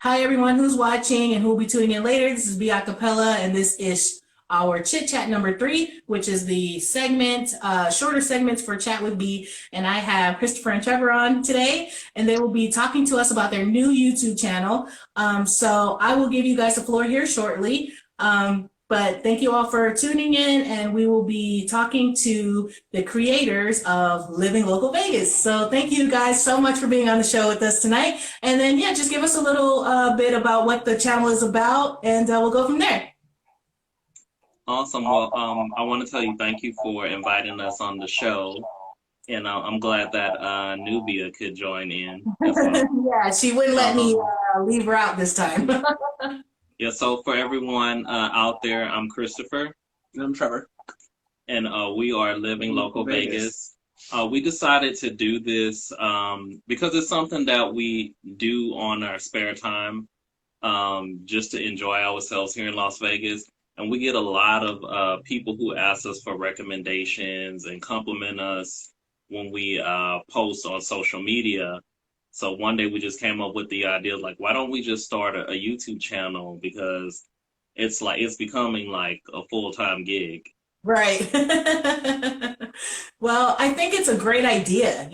Hi, everyone who's watching and who will be tuning in later. This is B.AKApella, and this is our Chit Chat number 3, which is the segment, shorter segments for Chat with B. And I have Christopher and Trevor on today, and they will be talking to us about their new YouTube channel. So I will give you guys the floor here shortly. But thank you all for tuning in, and we will be talking to the creators of Living Local Vegas. So thank you guys so much for being on the show with us tonight. And then, yeah, just give us a little bit about what the channel is about, and we'll go from there. Awesome. Well, I want to tell you thank you for inviting us on the show, and I'm glad that Nubia could join in as well. Yeah, she wouldn't let me Um, leave her out this time. yeah, so for everyone out there, I'm Christopher, And I'm Trevor. and we are Living Local Vegas. We decided to do this because it's something that we do on our spare time, just to enjoy ourselves here in Las Vegas. And we get a lot of people who ask us for recommendations and compliment us when we post on social media. So one day we just came up with the idea, like, why don't we just start a YouTube channel? Because it's becoming like a full-time gig. Right. Well, I think it's a great idea,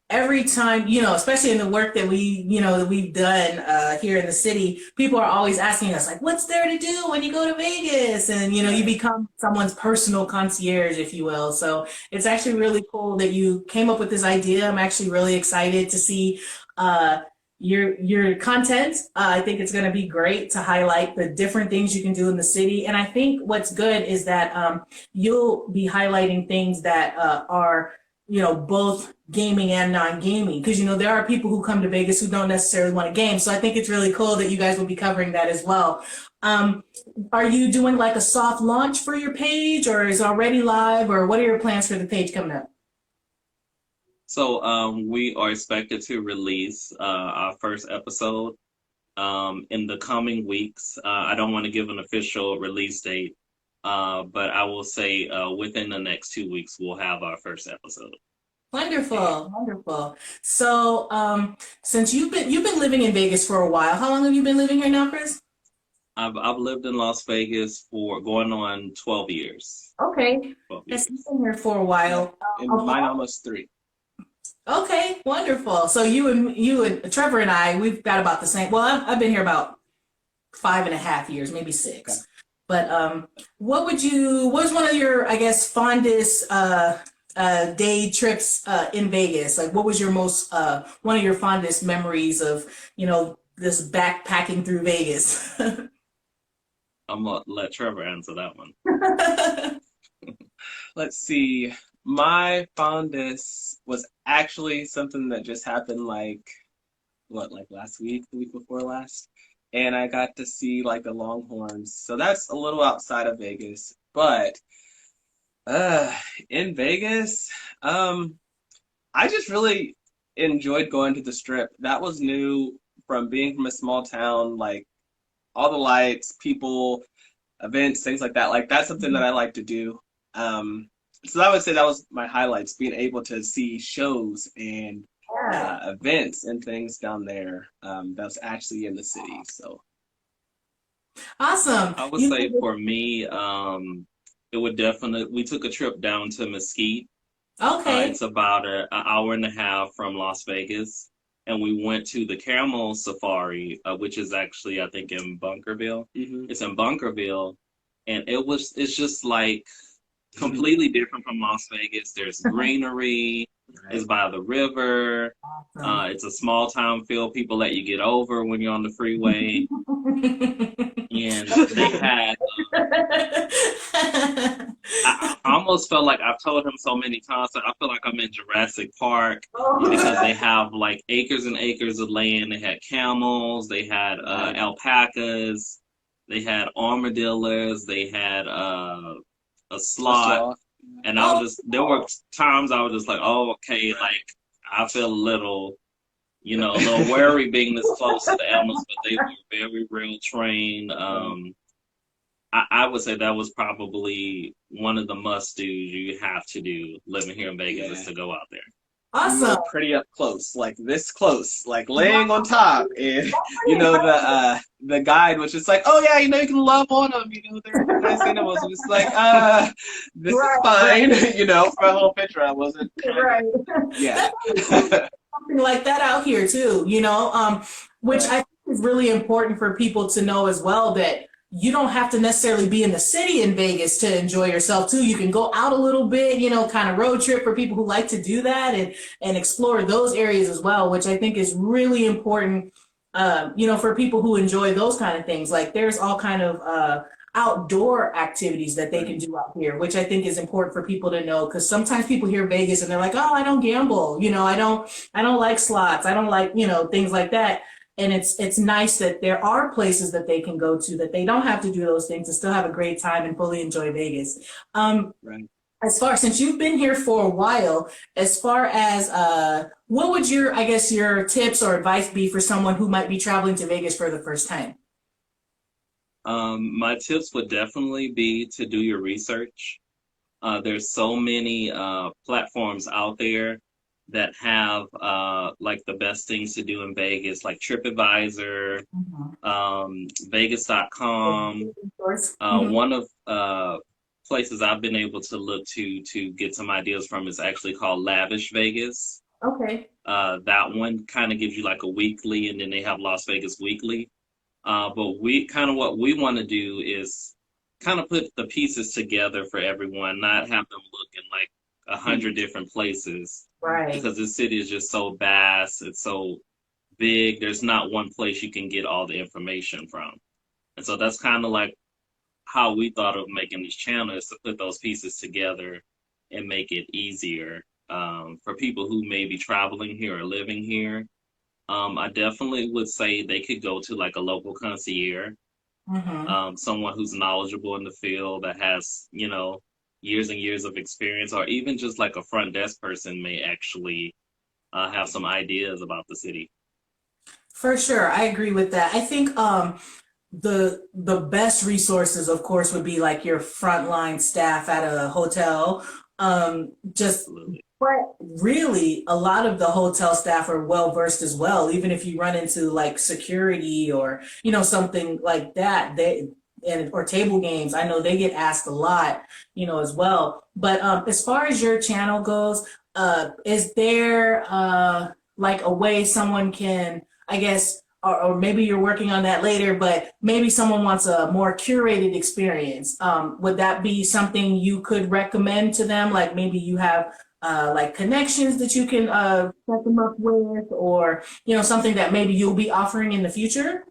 every time, especially in the work that that we've done here in the city, people are always asking us like, what's there to do when you go to Vegas? And, you become someone's personal concierge, if you will. So it's actually really cool that you came up with this idea. I'm actually really excited to see uh, your content. I think it's going to be great to highlight the different things you can do in the city. And I think what's good is that you'll be highlighting things that are, both gaming and non-gaming. Because, there are people who come to Vegas who don't necessarily want to game. So I think it's really cool that you guys will be covering that as well. Um, are you doing like a soft launch for your page, or is it already live, or what are your plans for the page coming up? So we are expected to release our first episode in the coming weeks. I don't want to give an official release date, but I will say within the next 2 weeks we'll have our first episode. Wonderful, wonderful. So, since you've been living in Vegas for a while, how long have you been living here now, Chris? I've lived in Las Vegas for going on 12 years. Okay, 12 yes, years. you've been here for a Yeah. while. And mine almost 3. Okay, wonderful. So you and Trevor and I, we've got about the same. Well, I've been here about 5.5 years, maybe Okay. 6. But what was one of your, I guess, fondest day trips in Vegas? Like, what was your most one of your fondest memories of, this backpacking through Vegas? I'm gonna let Trevor answer that one. Let's see. My fondest was actually something that just happened like last week, the week before last. And I got to see like the Longhorns. So that's a little outside of Vegas. But uh in Vegas, I just really enjoyed going to the Strip. That was new from being from a small town, like all the lights, people, events, things like that. Like that's something that I like to do. Um, so I would say that was my highlights, being able to see shows and Yeah. events and things down there that's actually in the city. So Awesome. I would say for me, it would definitely, we took a trip down to Mesquite. Okay. It's about an hour and a half from Las Vegas. And we went to the Camel Safari, which is actually, I think, in Bunkerville. hmm It's in Bunkerville. And it's just like hmm completely different from Las Vegas. There's greenery, right. it's by the river. Awesome. It's a small town feel. People let you get over when you're on the freeway. And they had I almost felt like I've told him so many times that I feel like I'm in Jurassic Park because they have like acres and acres of land. They had camels, they had Right. alpacas, they had armadillos, they had a A slot, sloth. and I was Oh, just there were times I was just like, oh, okay, like I feel a little. A little wary being this close to the animals, but they were very well trained. Right. I would say that was probably one of the must do's you have to do living here in Vegas is Yeah. to go out there. We Awesome. were pretty up close, like this close, like Wow, laying on top. And that's pretty the guide was just like, "Oh yeah, you can love on them. They're nice animals." And it's like, this is right, right, fine. For a whole picture, I wasn't trying to. right. Yeah. That's something like that out here too, which Right. I think is really important for people to know as well that you don't have to necessarily be in the city in Vegas to enjoy yourself too. You can go out a little bit, kind of road trip for people who like to do that and explore those areas as well, which I think is really important. For people who enjoy those kind of things, like there's all kind of outdoor activities that they can Right. do out here, which I think is important for people to know because sometimes people hear Vegas and they're like, "Oh, I don't gamble, I don't like slots, I don't like, things like that." And it's nice that there are places that they can go to that they don't have to do those things and still have a great time and fully enjoy Vegas. Um, Right. since you've been here for a while, as far as what would your I guess your tips or advice be for someone who might be traveling to Vegas for the first time? My tips would definitely be to do your research. There's so many platforms out there that have like the best things to do in Vegas, like TripAdvisor, Mhm. Vegas.com. Of course. Mhm. One of places I've been able to look to get some ideas from is actually called Lavish Vegas. Okay. That one kind of gives you like a weekly, and then they have Las Vegas Weekly. But we kind of what we want to do is kind of put the pieces together for everyone, not have them look in like 100 different places Right. because this city is just so vast. It's so big. There's not one place you can get all the information from. And so that's kind of like how we thought of making this channel is to put those pieces together and make it easier for people who may be traveling here or living here. I definitely would say they could go to like a local concierge, Hmm. someone who's knowledgeable in the field that has, years and years of experience, or even just like a front desk person may actually have some ideas about the city. For sure, I agree with that. I think the best resources, of course, would be like your frontline staff at a hotel. Just Absolutely. but really, a lot of the hotel staff are well versed as well. Even if you run into like security or something like that, or table games, I know they get asked a lot, as well. But as far as your channel goes, is there like a way someone can, I guess, or maybe you're working on that later, but maybe someone wants a more curated experience. Would that be something you could recommend to them? Like maybe you have like connections that you can set them up with, or something that maybe you'll be offering in the future.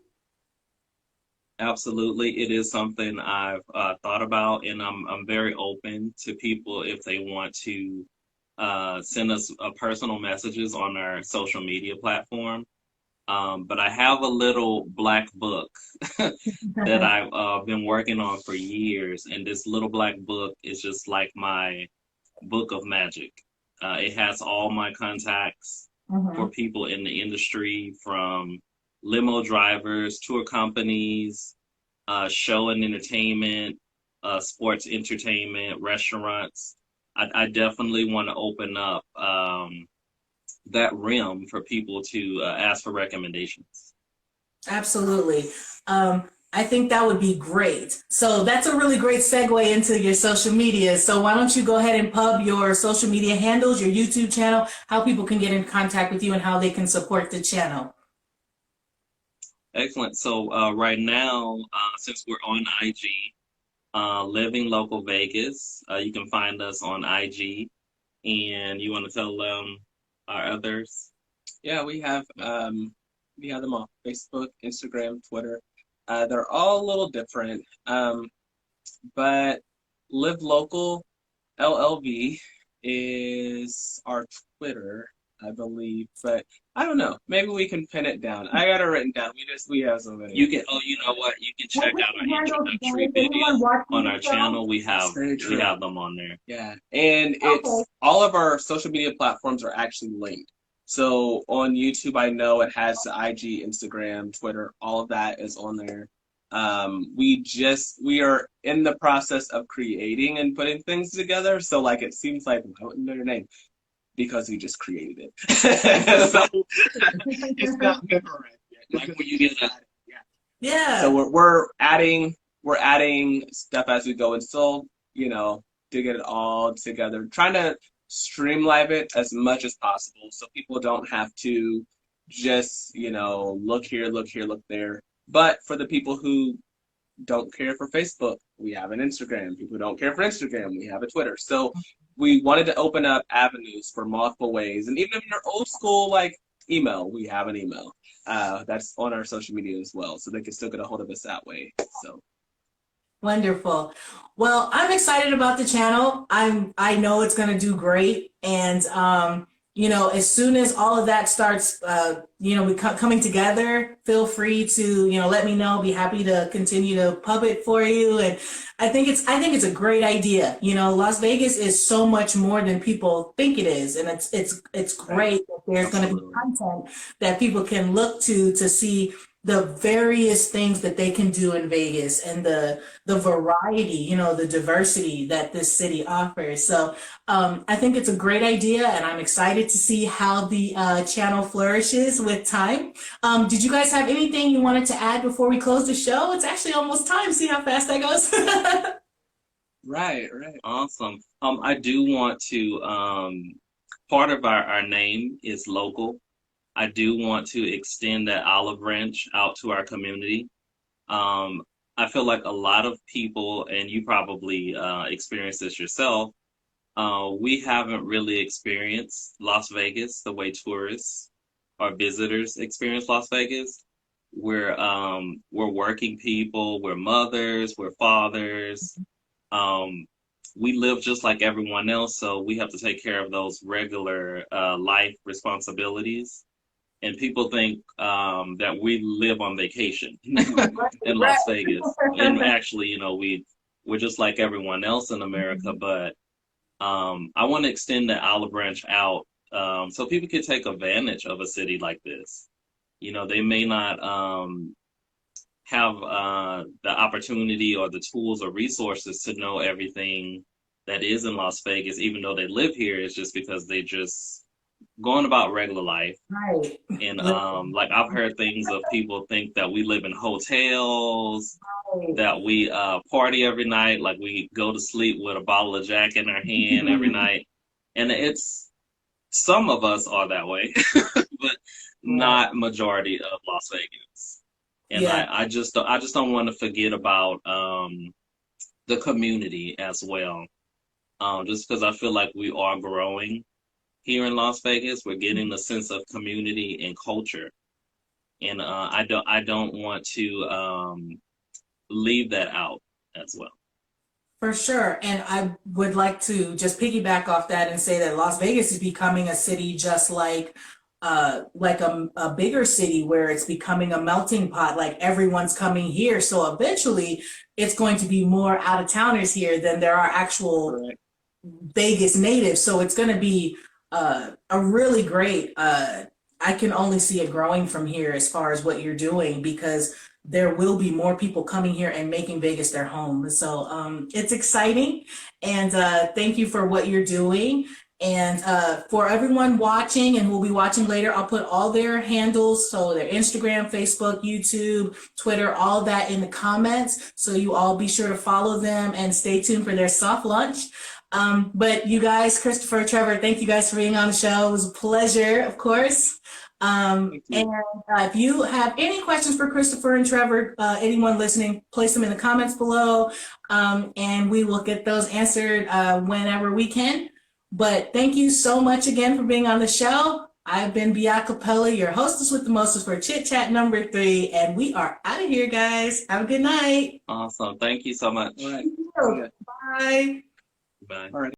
Absolutely. It is something I've thought about, and I'm very open to people if they want to send us personal messages on our social media platform. But I have a little black book that I've been working on for years, and this little black book is just like my book of magic. It has all my contacts for Mhm. people in the industry, from limo drivers, tour companies, show and entertainment, sports entertainment, restaurants. I definitely want to open up that rim for people to ask for recommendations. Absolutely. I think that would be great. So that's a really great segue into your social media. So why don't you go ahead and pub your social media handles, your YouTube channel, how people can get in contact with you and how they can support the channel. Excellent. So right now, since we're on IG, Living Local Vegas, you can find us on IG. And you want to tell our others? Yeah, we have them on Facebook, Instagram, Twitter. They're all a little different. But Live Local LLV is our Twitter, I believe. But I don't know. Maybe we can pin it down. I got it written down. We have so many. You can. Oh, you know what? You can What check was out our the handle? introductory Is video anyone watching on the our show? channel. We That's have very we true. have them on there. Yeah, and Okay. it's all of our social media platforms are actually linked. So on YouTube, I know it has the IG, Instagram, Twitter, all of that is on there. We are in the process of creating and putting things together. So like it seems like why wouldn't their name? because we just created it. So it's not memorized yet. Like when you get that. Yeah. So we're adding stuff as we go, and still, to get it all together, trying to streamline it as much as possible so people don't have to just, look here, look there. But for the people who don't care for Facebook, we have an Instagram. People who don't care for Instagram, we have a Twitter. So we wanted to open up avenues for multiple ways. And even if you're old school, like email, we have an email. That's on our social media as well. So they can still get a hold of us that way. So Wonderful. Well, I'm excited about the channel. I know it's going to do great. And, as soon as all of that starts, coming together, feel free to, let me know. Be happy to continue to pub it for you. And I think it's a great idea. Las Vegas is so much more than people think it is. And it's great that there's going to be content that people can look to see the various things that they can do in Vegas and the variety, the diversity that this city offers. So I think it's a great idea, and I'm excited to see how the channel flourishes with time. Did you guys have anything you wanted to add before we close the show? It's actually almost time. See how fast that goes? Right. Awesome. I do want to, part of our name is local. I do want to extend that olive branch out to our community. I feel like a lot of people, and you probably experienced this yourself, we haven't really experienced Las Vegas the way tourists or visitors experience Las Vegas. We're working people, we're mothers, we're fathers. We live just like everyone else, so we have to take care of those regular life responsibilities. And people think that we live on vacation in Las Vegas. And actually, we're just like everyone else in America. But I want to extend the olive branch out so people can take advantage of a city like this. They may not have the opportunity or the tools or resources to know everything that is in Las Vegas, even though they live here. It's just because they just going about regular life. Right. And like I've heard things of people think that we live in hotels, that we party every night, like we go to sleep with a bottle of Jack in our hand every night. And it's some of us are that way, but not majority of Las Vegas. And I just don't want to forget about the community as well. Just because I feel like we are growing here in Las Vegas. We're getting a sense of community and culture, and I don't want to leave that out as well. For sure. And I would like to just piggyback off that and say that Las Vegas is becoming a city just like a bigger city where it's becoming a melting pot, like everyone's coming here. So eventually it's going to be more out of towners here than there are actual Vegas natives. So it's going to be a really great, I can only see it growing from here as far as what you're doing, because there will be more people coming here and making Vegas their home. So it's exciting, and thank you for what you're doing. And for everyone watching and who will be watching later, I'll put all their handles, so their Instagram, Facebook, YouTube, Twitter, all that in the comments. So you all be sure to follow them and stay tuned for their soft launch. But you guys, Christopher, Trevor, thank you guys for being on the show. It was a pleasure, of course. And if you have any questions for Christopher and Trevor, anyone listening, place them in the comments below, and we will get those answered whenever we can. But thank you so much again for being on the show. I've been B.AKApella, your hostess with the mostest for Chit Chat number 3, and we are out of here, guys. Have a good night. Awesome. Thank you so much. All right. Bye. Bye. All right.